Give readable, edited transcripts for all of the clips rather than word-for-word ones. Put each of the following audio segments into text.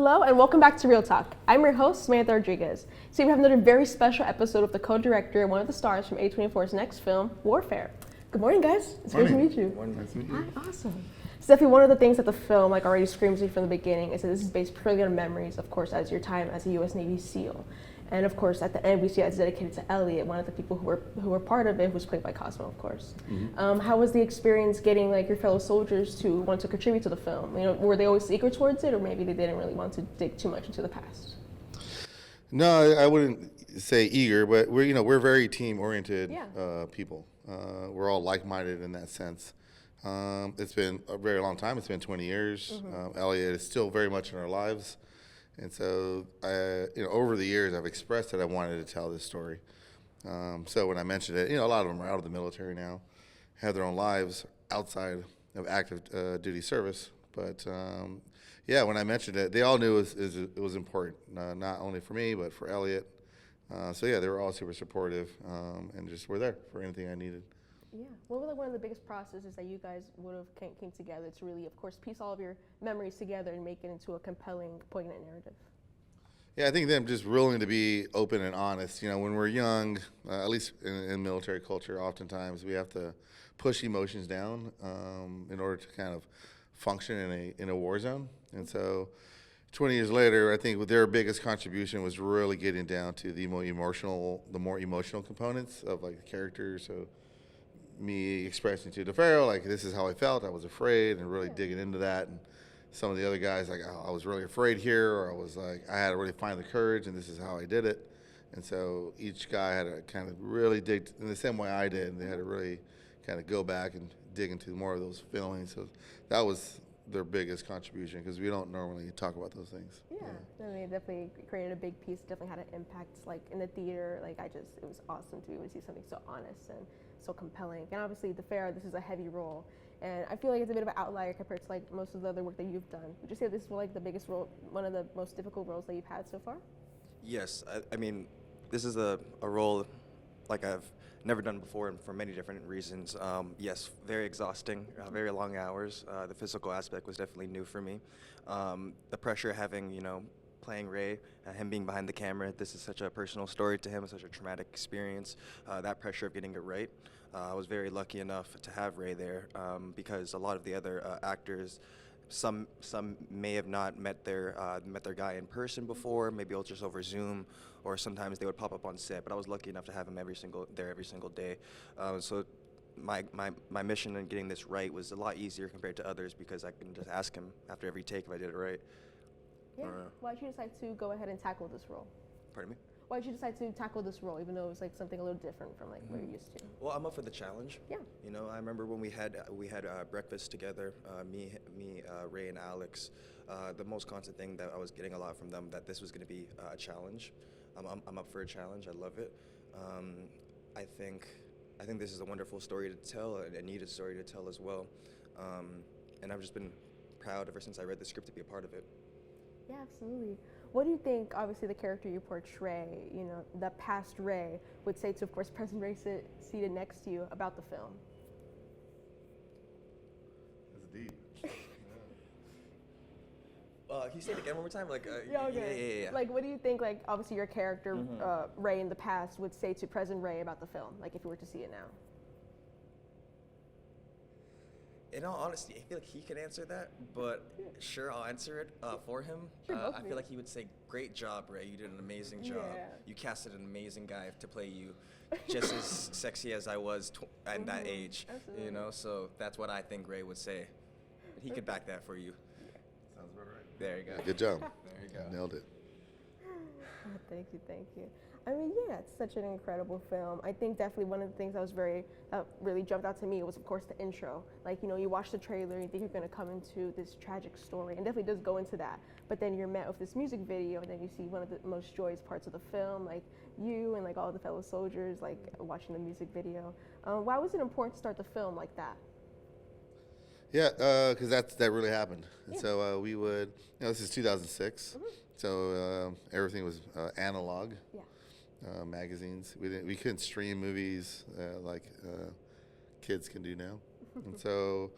Hello and welcome back to Real Talk. I'm your host, Samantha Rodriguez. Today we have another very special episode with the co-director and one of the stars from A24's next film, Warfare. Good morning, guys. It's great to meet you. Nice to meet you. Hi, awesome. So definitely one of the things that the film already screams me from the beginning is that this is based purely on memories, of course, as your time as a U.S. Navy SEAL. And of course, at the end, we see it's dedicated to Elliot, one of the people who were part of it, who was played by Cosmo, of course. Mm-hmm. How was the experience getting your fellow soldiers to want to contribute to the film? Were they always eager towards it, or maybe they didn't really want to dig too much into the past? No, I wouldn't say eager, but we're very team-oriented people. We're all like-minded in that sense. It's been a very long time. It's been 20 years. Elliot is still very much in our lives. And so, over the years, I've expressed that I wanted to tell this story. So when I mentioned it, a lot of them are out of the military now, have their own lives outside of active duty service. But when I mentioned it, they all knew it was important, not only for me, but for Elliot. They were all super supportive and just were there for anything I needed. Yeah. What were one of the biggest processes that you guys would have came together to really, of course, piece all of your memories together and make it into a compelling, poignant narrative? Yeah, I think them just willing to be open and honest. When we're young, at least in military culture, oftentimes we have to push emotions down in order to kind of function in a war zone. And so 20 years later, I think their biggest contribution was really getting down to the more emotional components of the characters. So me expressing to DeFaro, this is how I felt, I was afraid, and really digging into that. And some of the other guys, I was really afraid here, or I had to really find the courage, and this is how I did it. And so each guy had to kind of really dig in the same way I did, and they had to really kind of go back and dig into more of those feelings. So that was their biggest contribution, because we don't normally talk about those things. Yeah. They definitely created a big piece, definitely had an impact, in the theater, it was awesome to be able to see something so honest and so compelling. And obviously, DeFaro, this is a heavy role, and I feel like it's a bit of an outlier compared to most of the other work that you've done. Would you say this was the biggest role, one of the most difficult roles that you've had so far? Yes, I mean, this is a role I've never done before, and for many different reasons. Yes, very exhausting, very long hours. The physical aspect was definitely new for me. The pressure having, playing Ray, him being behind the camera, this is such a personal story to him, such a traumatic experience. That pressure of getting it right. I was very lucky enough to have Ray there because a lot of the other actors, some may have not met their guy in person before, maybe just over Zoom, or sometimes they would pop up on set. But I was lucky enough to have him every single day. So my mission in getting this right was a lot easier compared to others, because I can just ask him after every take if I did it right. Yeah. Why did you decide to go ahead and tackle this role? Pardon me? Why did you decide to tackle this role, even though it was something a little different from what you're used to? Well, I'm up for the challenge. Yeah. I remember when we had breakfast together, me, Ray, and Alex. The most constant thing that I was getting a lot from them, that this was going to be a challenge. I'm up for a challenge. I love it. I think this is a wonderful story to tell, a needed story to tell as well. And I've just been proud ever since I read the script to be a part of it. Yeah, absolutely. What do you think, obviously, the character you portray, the past Ray, would say to, of course, President Ray seated next to you about the film? That's deep. Can you say it again one more time? Yeah. What do you think, obviously, your character, Ray, in the past, would say to President Ray about the film, if you were to see it now? In all honesty, I feel like he could answer that, but sure, I'll answer it for him. Sure, I feel like he would say, "Great job, Ray. You did an amazing job. Yeah. You casted an amazing guy to play you, just as sexy as I was at that age." Absolutely. So that's what I think Ray would say. He could back that for you. Sounds about right. There you go. Good job. There you go. Nailed it. Thank you. I mean, yeah, it's such an incredible film. I think definitely one of the things that really jumped out to me was, of course, the intro. You watch the trailer and you think you're going to come into this tragic story, and definitely does go into that. But then you're met with this music video, and then you see one of the most joyous parts of the film, you and all the fellow soldiers, watching the music video. Why was it important to start the film like that? Yeah, because that really happened. And so we would, this is 2006, so everything was analog. Yeah. Magazines. We couldn't stream movies like kids can do now. And so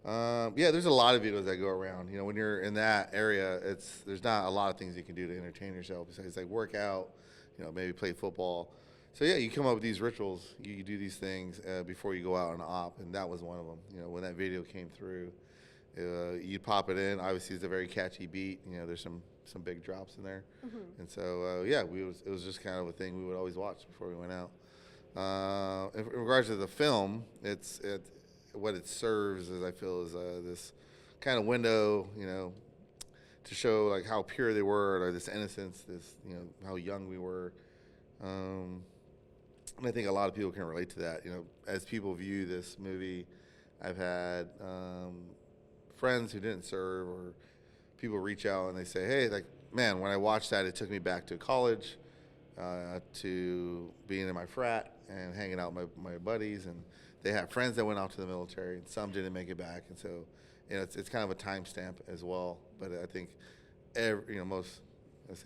Yeah, there's a lot of videos that go around. When you're in that area, there's not a lot of things you can do to entertain yourself besides like work out, maybe play football. So yeah, you come up with these rituals. You do these things before you go out on op, and that was one of them. When that video came through, you pop it in. Obviously, it's a very catchy beat. There's some big drops in there, and so yeah, it was just kind of a thing we would always watch before we went out. In regards to the film, what it serves, as I feel, is this kind of window, to show like how pure they were, like this innocence, this how young we were. And I think a lot of people can relate to that. As people view this movie, I've had friends who didn't serve, or people reach out and they say, "Hey, like, man, when I watched that, it took me back to college, to being in my frat and hanging out with my buddies." And they have friends that went out to the military, and some didn't make it back. And so, it's kind of a timestamp as well. But I think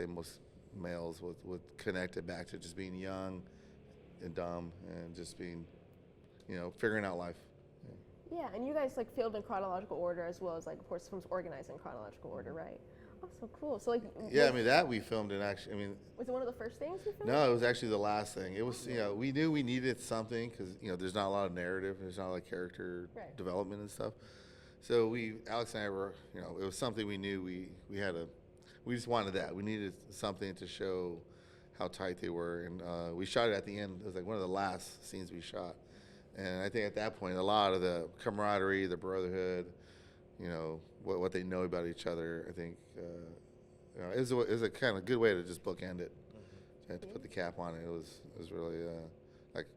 most males would connect it back to just being young and dumb and just being, figuring out life. Yeah, and you guys like filmed in chronological order as well as like of course films organized in chronological order, right? Oh, so cool. So like Yeah, that we filmed in was it one of the first things you filmed? No, it was actually the last thing. It was, we knew we needed something because, there's not a lot of narrative. There's not a lot of character development and stuff. So Alex and I were, it was something we knew we just wanted that. We needed something to show how tight they were. And we shot it at the end. It was like one of the last scenes we shot. And I think at that point, a lot of the camaraderie, the brotherhood, what they know about each other, I think it was a kind of good way to just bookend it. To put the cap on it, it was really like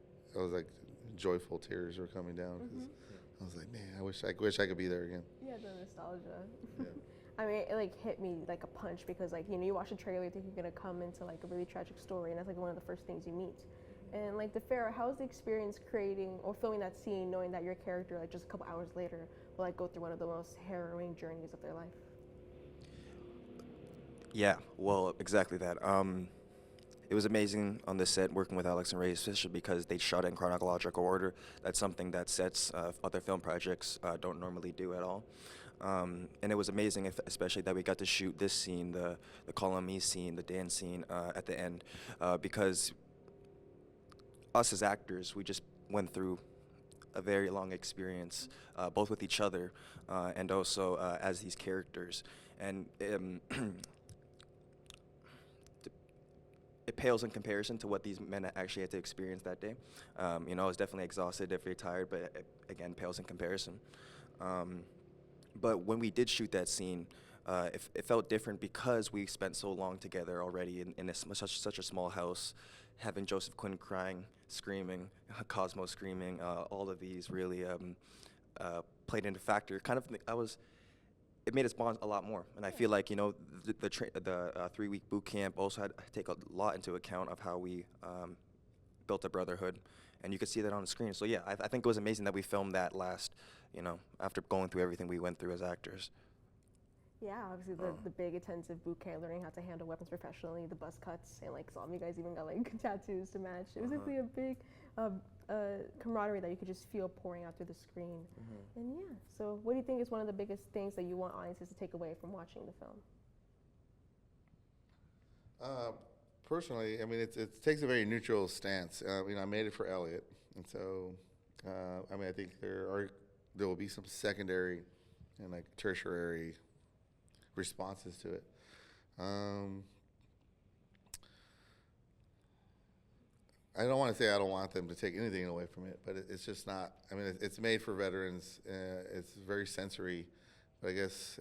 joyful tears were coming down because I was like, man, I wish I could be there again. Yeah, the nostalgia. Yeah. I mean, it like hit me like a punch because like you watch a trailer, you think you're gonna come into like a really tragic story, and that's like one of the first things you meet. And like DeFaro, how was the experience creating or filming that scene, knowing that your character like just a couple hours later will like go through one of the most harrowing journeys of their life? Yeah, well, exactly that. It was amazing on the set working with Alex and Ray, especially because they shot in chronological order. That's something that sets other film projects don't normally do at all. And it was amazing, especially that we got to shoot this scene, the Call on Me scene, the dance scene at the end, because us as actors, we just went through a very long experience, both with each other and also as these characters. And it pales in comparison to what these men actually had to experience that day. I was definitely exhausted, very tired, but again, pales in comparison. But when we did shoot that scene, it felt different because we spent so long together already in such a small house, having Joseph Quinn crying, screaming, Cosmo screaming. All of these really played into factor. It made us bond a lot more. And I feel like, the 3-week boot camp also had to take a lot into account of how we built a brotherhood. And you could see that on the screen. So yeah, I think it was amazing that we filmed that last, after going through everything we went through as actors. Yeah, obviously the big intensive boot camp, learning how to handle weapons professionally, the buzz cuts, and like some of you guys even got like tattoos to match. It was really a big camaraderie that you could just feel pouring out through the screen. And yeah, so what do you think is one of the biggest things that you want audiences to take away from watching the film? Personally, it takes a very neutral stance. I made it for Elliot, and so I think there will be some secondary and like tertiary responses to it. I don't want to say I don't want them to take anything away from it, but it's just not. It's made for veterans. It's very sensory, but I guess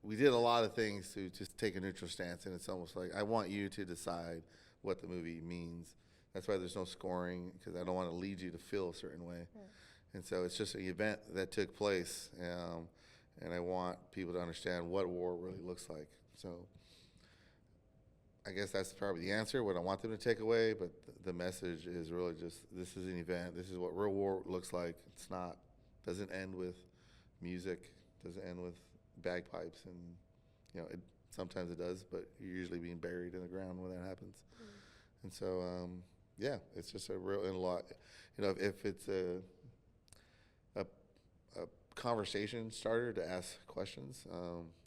we did a lot of things to just take a neutral stance, and it's almost like I want you to decide what the movie means. That's why there's no scoring, because I don't want to lead you to feel a certain way. Yeah. And so it's just an event that took place, and I want people to understand what war really looks like. So I guess that's probably the answer, what I want them to take away, but the message is really just, this is an event. This is what real war looks like. Doesn't end with music, doesn't end with bagpipes, and sometimes it does, but you're usually being buried in the ground when that happens. And so yeah, it's just a real, and a lot, if it's a conversation starter to ask questions.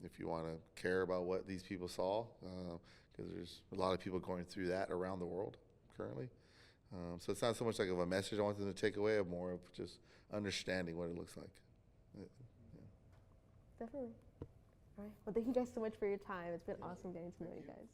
If you want to care about what these people saw, because there's a lot of people going through that around the world currently. So it's not so much like of a message I want them to take away, but more of just understanding what it looks like. Yeah. Definitely. All right. Well, thank you guys so much for your time. It's been awesome getting to know you guys.